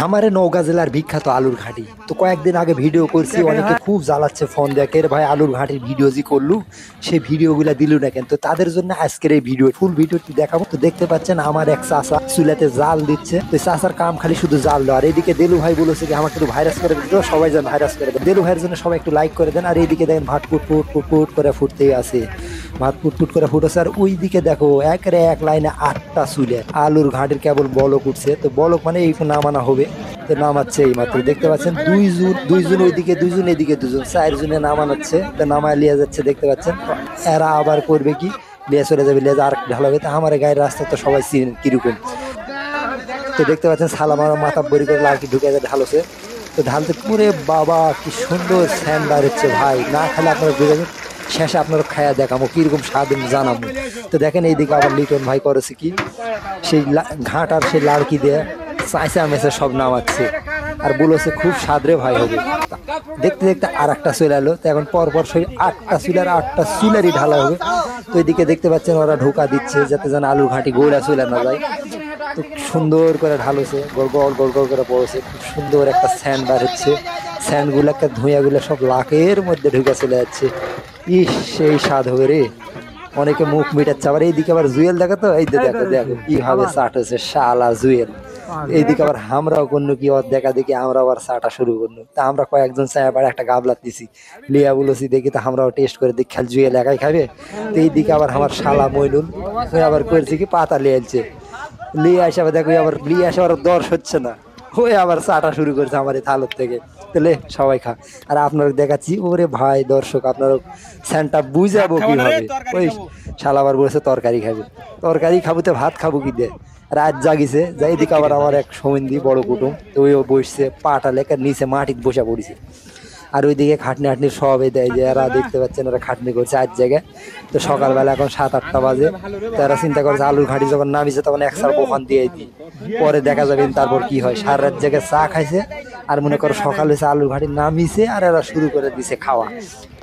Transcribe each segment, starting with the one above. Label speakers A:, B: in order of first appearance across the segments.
A: আমারে নওগাঁ জেলার বিখ্যাত আলুর ঘাটি। তো কয়েকদিন আগে ভিডিও করছি, অনেকে খুব জ্বালাচ্ছে ফোন দেখে, ভাই আলুর ঘাটির ভিডিও যে করলু সেই ভিডিওগুলা দিলু না কেন। তো তাদের জন্য আজকের এই ভিডিও, ফুল ভিডিওটি দেখাবো। তো দেখতে পাচ্ছেন আমার এক চাচা চুলাতে জাল দিচ্ছে। তো চাচার কাম খালি শুধু জাল দেওয়া। আর এইদিকে দেলু ভাই বলেছে কি আমাকে একটু ভাইরাস করে দিতে, সবাই যেন ভাইরাস করে দেন। দেলু ভাইয়ের জন্য সবাই একটু লাইক করে দেন। আর এইদিকে দেখেন ভাত ফুট ফুট ফুট ফুট করে ফুটতেই আছে, ভাত ফুট ফুট করে ফুটেছে। আর ওই দিকে দেখো একের এক লাইনে 8টা চুলে আলুর ঘাটির কেবল বলক উঠছে। তো বলক মানে এই নামানো হবে, তো নামাচ্ছে এই মাত্র। দেখতে পাচ্ছেন দুইজন ওইদিকে, দুইজন এদিকে, দুজন 4 জনে নামানোচ্ছে। তো নামায় লিয়ে যাচ্ছে, দেখতে পাচ্ছেন। এরা আবার করবে কি, লিয়ে চলে যাবে, লিয়ে আর ঢালাবে। তো আমার গায়ের রাস্তা তো সবাই চিনেন কিরকম। তো দেখতে পাচ্ছেন সালাম আমার মাথা বড়ি করে লাড়কি ঢুকে ঢালছে। তো ঢালতে পুরে বাবা কি সুন্দর স্যান্ড বার হচ্ছে ভাই, না খেলে আপনারা বুঝাবেন, শেষে আপনারা খায়া দেখাবো কিরকম স্বাদ জানাবো। তো দেখেন এইদিকে আবার লিটন ভাই করেছে কি, সেই ঘাট আর সেই লাড়কি দিয়ে চাইচা মেসে সব নামাচ্ছে আর বলেছে খুব স্বাদ রে ভাই হবে। দেখতে দেখতে আর একটা চলে এলো। তো এখন পরপর সেই 8টা চুলার 8টা চুলারই ঢালা হবে। তো এদিকে দেখতে পাচ্ছেন ওরা ঢোকা দিচ্ছে যাতে যেন আলুর ঘাটি গোলা চলে না যায়। তো সুন্দর করে ঢালছে, গোল গোল গোল গোল করে পড়েছে, খুব সুন্দর একটা স্যান্ড বার হচ্ছে। স্যান্ড গুলো একটা ধুঁয়াগুলো সব লাকের মধ্যে ঢুকে চলে যাচ্ছে। ইস সেই স্বাদ হবে রে, অনেকে মুখ মিটাচ্ছে। আবার এইদিকে আবার জুয়েল দেখো, তো এই দেখো দেখো কিভাবে চাট হচ্ছে শালা জুয়েল। এইদিকে আবার আমরাও করলো কি, ওর দেখা দেখি আমরা আবার চাটা শুরু করলো। তা আমরা কয়েকজন চাই আবার একটা গাবলা দিছি, লিয়া বলেছি দেখি, তো আমরাও টেস্ট করে দেখি খালি জুয়েল একাই খাবে। তো এইদিকে আবার আমার শালা মইনুল আবার করেছি কি পাতা লিয়ে আনছে, লিয়ে আসে আবার দেখো, আবার লিয়ে আসে আবার দর্শ হচ্ছে না, ওই আবার চাটা শুরু করেছে আমার এই থালত থেকে। তাহলে সবাই খা। আর আপনারা দেখাচ্ছি, ওরে ভাই দর্শক আপনারা স্যান্ডটা বুঝাবো কিভাবে। ওই শালা আবার বলেছে তরকারি খাবে, তরকারি খাবো তো ভাত খাবো কি দে। রাত জাগিছে যাই দিকে আবার আমার এক সমিন্দি বড় কুটুম, তো ওই বসছে পাটা লেখার নিচে মাটিতে বসে পড়েছে। আর ওইদিকে খাটনি হাটনি সবাই দেয়, যে এরা দেখতে পাচ্ছেন এরা খাটনি করছে 8 জায়গায়। তো সকালবেলা এখন 7-8টা বাজে। তো এরা চিন্তা করছে আলুর ঘাটি যখন নামিছে তখন একসার বোফান দিয়ে দিই, পরে দেখা যাবে তারপর কি হয়। সারা রাত জায়গায় চা খাইছে, আর মনে করো সকাল হয়েছে আলুর ঘাটি নামিছে, আর এরা শুরু করে দিছে খাওয়া।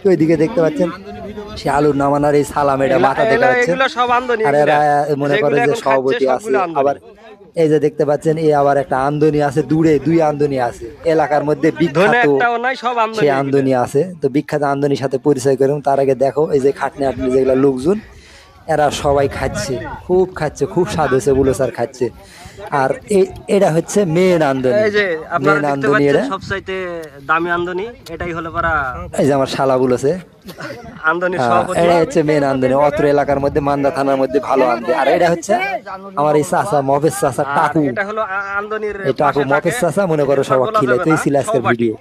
A: তো ওইদিকে দেখতে পাচ্ছেন সে আলুর নামানোর এই সালাম এটা মাথা দেখা যাচ্ছে। আর এরা মনে করে যে সভাপতি আছে। আবার এই যে দেখতে পাচ্ছেন এই আবার একটা আমদনি আছে, দূরে 2 আমদনি আছে এলাকার মধ্যে বিখ্যাত, সেই আমদনি আছে। তো বিখ্যাত আমদনির সাথে পরিচয় করুন। তার আগে দেখো এই যে খাটনি আটনি যেগুলো লোকজন, এরা সবাই খাচ্ছে, খুব খাচ্ছে, খুব স্বাদ হয়েছে বলে স্যার খাচ্ছে। আর এটা হচ্ছে মেন আমদনি, মেন আমদনি, এটা
B: সবচাইতে দামি আমদনি। এটাই হলো পারা,
A: এই যে আমার শালা বলেছে এটা হচ্ছে মেন আমদানি অত্র এলাকার মধ্যে, মান্দা থানার মধ্যে ভালো আমদানি। আর এটা হচ্ছে আমার এই চাচা মফেজ চাচা টাকু, এই টাকু মফেজ চাচা মনে করো সবাই খিলাইতেই ছিল আজকের ভিডিও।